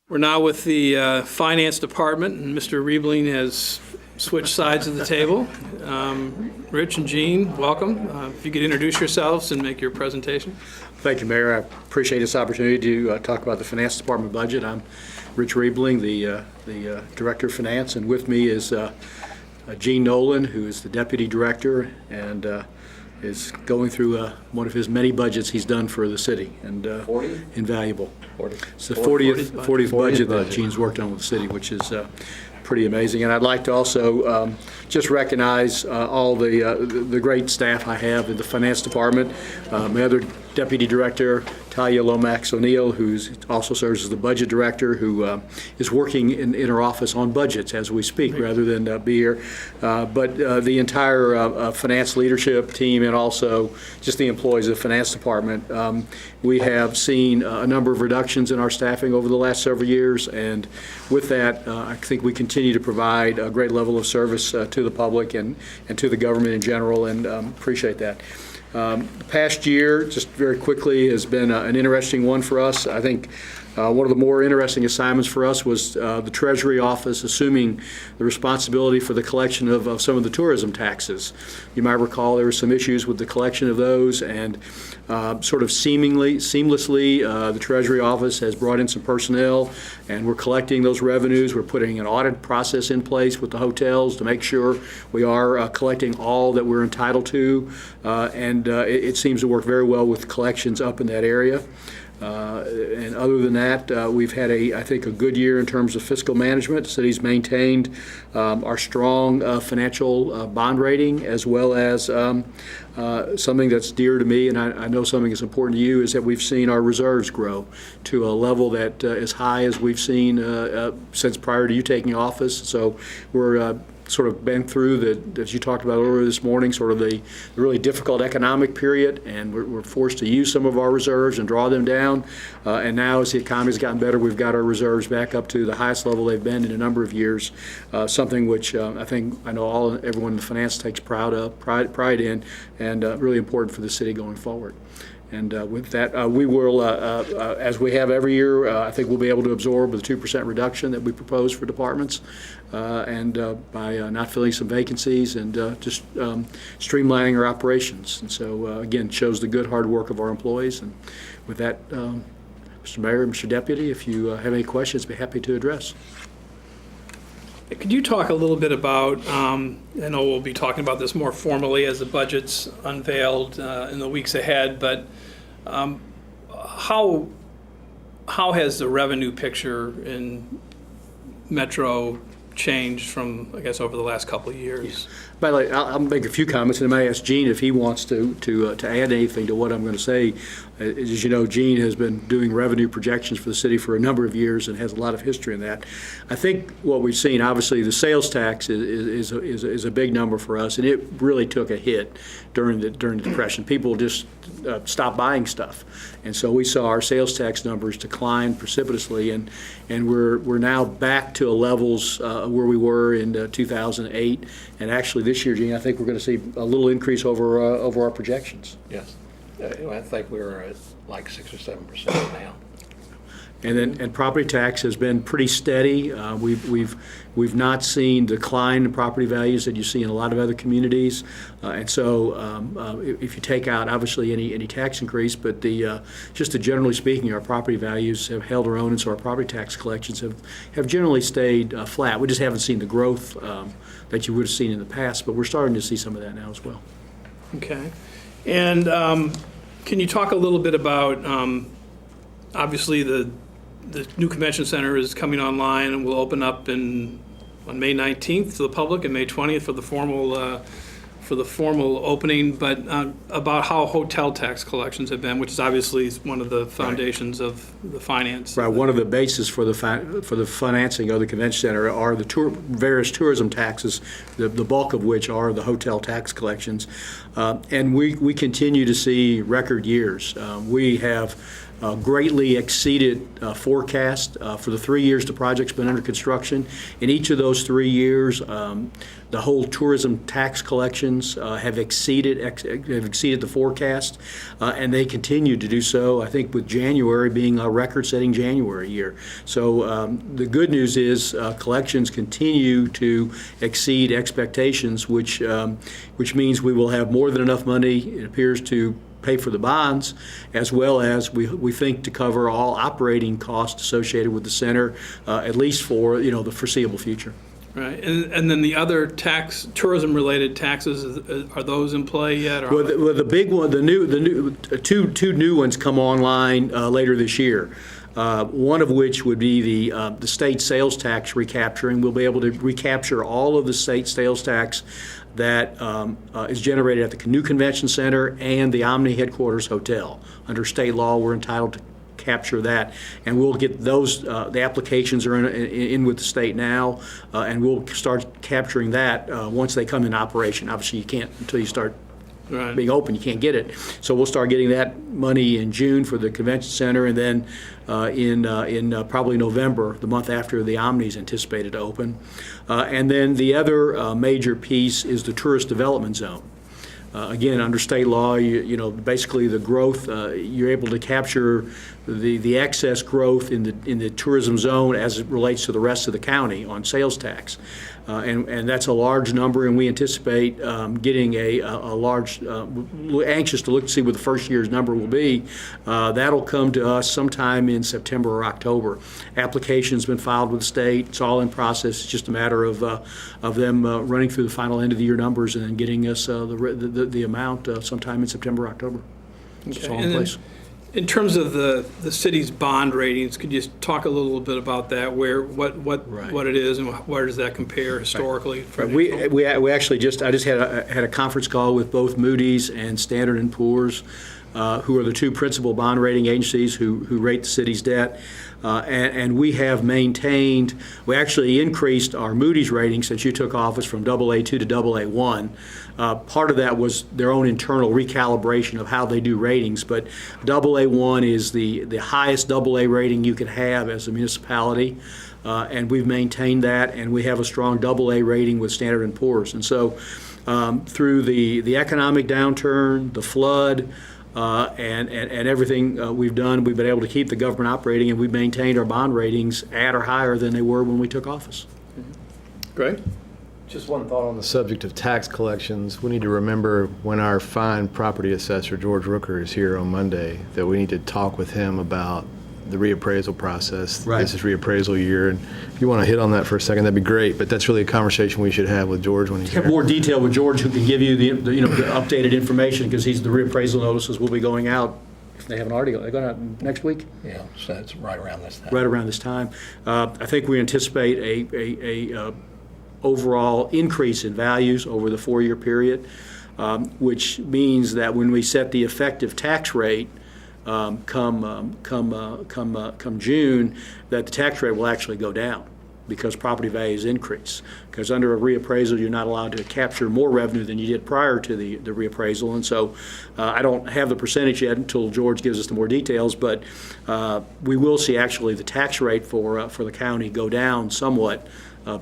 We're now with the Finance Department, and Mr. Riebling has switched sides of the table. Rich and Jean, welcome. If you could introduce yourselves and make your presentation. Thank you, Mayor. I appreciate this opportunity to talk about the Finance Department budget. I'm Rich Riebling, the Director of Finance, and with me is Jean Nolan, who is the Deputy Director and is going through one of his many budgets he's done for the city, and 40? Invaluable. 40. It's the 40th budget that Jean's worked on with the city, which is pretty amazing. And I'd like to also just recognize all the great staff I have in the Finance Department. My other Deputy Director, Talia Lomax O'Neill, who also serves as the Budget Director, who is working in her office on budgets as we speak, rather than be here. But the entire finance leadership team, and also just the employees of the Finance Department, we have seen a number of reductions in our staffing over the last several years, and with that, I think we continue to provide a great level of service to the public and to the government in general, and appreciate that. The past year, just very quickly, has been an interesting one for us. I think one of the more interesting assignments for us was the Treasury Office assuming the responsibility for the collection of some of the tourism taxes. You might recall there were some issues with the collection of those, and sort of seamlessly, the Treasury Office has brought in some personnel, and we're collecting those revenues. We're putting an audit process in place with the hotels to make sure we are collecting all that we're entitled to, and it seems to work very well with collections up in that area. And other than that, we've had I think a good year in terms of fiscal management. The city's maintained our strong financial bond rating, as well as something that's dear to me, and I know something that's important to you, is that we've seen our reserves grow to a level that is high as we've seen since prior to you taking office. So we're sort of been through as you talked about earlier this morning, sort of the really difficult economic period, and we're forced to use some of our reserves and draw them down. And now, as the economy's gotten better, we've got our reserves back up to the highest level they've been in a number of years. Something which I know everyone in the finance takes pride in, and really important for the city going forward. And with that, we will, as we have every year, I think we'll be able to absorb the 2% reduction that we propose for departments, and by not filling some vacancies and just streamlining our operations. And so, again, shows the good hard work of our employees. And with that, Mr. Mayor, Mr. Deputy, if you have any questions, I'd be happy to address. Could you talk a little bit about, I know we'll be talking about this more formally as the budget's unveiled in the weeks ahead, but how has the revenue picture in Metro changed from, I guess, over the last couple of years? By the way, I'll make a few comments, and I may ask Jean if he wants to add anything to what I'm going to say. As you know, Jean has been doing revenue projections for the city for a number of years and has a lot of history in that. I think what we've seen, obviously, the sales tax is a big number for us, and it really took a hit during the Depression. People just stopped buying stuff, and so we saw our sales tax numbers decline precipitously, and we're now back to levels where we were in 2008, and actually this year, Gene, I think we're going to see a little increase over our projections. Yes. I think we're at like 6 or 7% now. And property tax has been pretty steady. We've not seen decline in property values that you see in a lot of other communities. And so if you take out obviously any tax increase, but just generally speaking, our property values have held their own, and so our property tax collections have generally stayed flat. We just haven't seen the growth that you would have seen in the past, but we're starting to see some of that now as well. Okay. And can you talk a little bit about, obviously the new convention center is coming online and will open up on May 19th to the public and May 20th for the formal opening, but about how hotel tax collections have been, which is obviously one of the foundations of the finance. Right. One of the bases for the financing of the convention center are the various tourism taxes, the bulk of which are the hotel tax collections, and we continue to see record years. We have greatly exceeded forecast for the 3 years the project's been under construction. In each of those 3 years, the whole tourism tax collections have exceeded the forecast, and they continue to do so, I think, with January being a record-setting January year. So the good news is collections continue to exceed expectations, which means we will have more than enough money, it appears, to pay for the bonds, as well as we think to cover all operating costs associated with the center, at least for the foreseeable future. Right, and then the other tourism-related taxes, are those in play yet? Or? Well, the big one, the new two new ones come online later this year. One of which would be the state sales tax recapturing. We'll be able to recapture all of the state sales tax that is generated at the new convention center and the Omni headquarters hotel. Under state law, we're entitled to capture that, and we'll get those. The applications are in with the state now, and we'll start capturing that once they come in operation. Obviously, you can't until you start being open, you can't get it. So we'll start getting that money in June for the convention center, and then in probably November, the month after the Omni is anticipated to open. And then the other major piece is the tourist development zone. Again, under state law, basically the growth, you're able to capture the excess growth in the tourism zone as it relates to the rest of the county on sales tax. And that's a large number, and we anticipate getting a large, anxious to look to see what the first year's number will be. That'll come to us sometime in September or October. Application's been filed with the state. It's all in process. It's just a matter of them running through the final end of the year numbers and then getting us the amount sometime in September or October. Okay. It's all in place. In terms of the city's bond ratings, could you talk a little bit about that? What it is, and where does that compare historically? Right. We actually I just had a conference call with both Moody's and Standard & Poor's, who are the two principal bond rating agencies who rate the city's debt. And we have maintained, we actually increased our Moody's rating since you took office from AA2 to AA1. Part of that was their own internal recalibration of how they do ratings, but AA1 is the highest AA rating you could have as a municipality, and we've maintained that, and we have a strong AA rating with Standard & Poor's. And so through the economic downturn, the flood, and everything we've done, we've been able to keep the government operating, and we've maintained our bond ratings at or higher than they were when we took office. Great. Just one thought on the subject of tax collections. We need to remember when our fine property assessor, George Rooker, is here on Monday, that we need to talk with him about the reappraisal process. Right. This is reappraisal year, and if you want to hit on that for a second, that'd be great. But that's really a conversation we should have with George when he's here. Have more detail with George, who can give you the updated information, because the reappraisal notices will be going out. If they haven't already, they're going out next week. Yeah, so it's right around this time. Right around this time. I think we anticipate a overall increase in values over the 4-year period, which means that when we set the effective tax rate come June, that the tax rate will actually go down because property values increase. Because under a reappraisal, you're not allowed to capture more revenue than you did prior to the reappraisal. And so I don't have the percentage yet until George gives us the more details, but we will see actually the tax rate for the county go down somewhat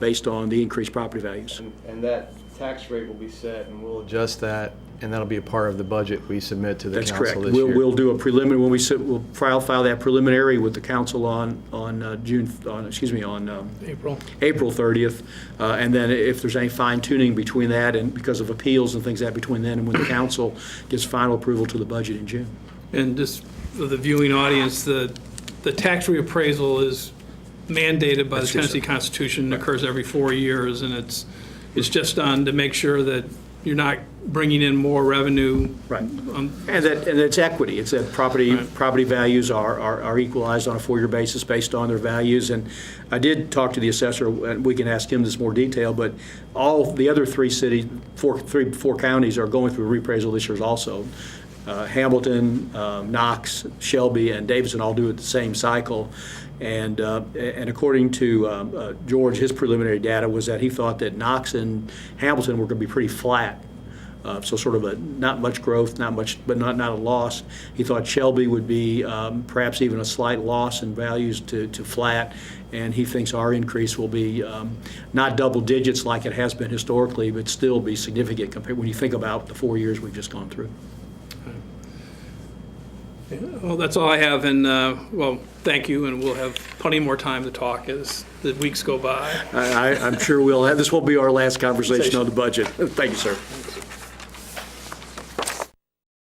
based on the increased property values. And that tax rate will be set, and we'll adjust that, and that'll be a part of the budget we submit to the That's council correct. this year. We'll do a preliminary, when we'll file that preliminary with the council on April 30th, and then if there's any fine tuning between that and because of appeals and things like that between then and when the council gives final approval to the budget in June. And just for the viewing audience, the tax reappraisal is mandated by the Tennessee Constitution, occurs every 4 years, and it's just done to make sure that you're not bringing in more revenue. Right. And it's equity. It's that property values are equalized on a 4-year basis based on their values. And I did talk to the assessor, and we can ask him this more detail, but all the other four counties are going through a reappraisal this year also. Hamilton, Knox, Shelby, and Davidson all do it the same cycle. And according to George, his preliminary data was that he thought that Knox and Hamilton were going to be pretty flat So sort of a not much growth, not much, but not a loss. He thought Shelby would be perhaps even a slight loss in values to flat, and he thinks our increase will be not double digits like it has been historically, but still be significant compared when you think about the 4 years we've just gone through. Well, that's all I have, and, well, thank you, and we'll have plenty more time to talk as the weeks go by. I'm sure we'll have, this won't be our last conversation on the budget. Thank you, sir.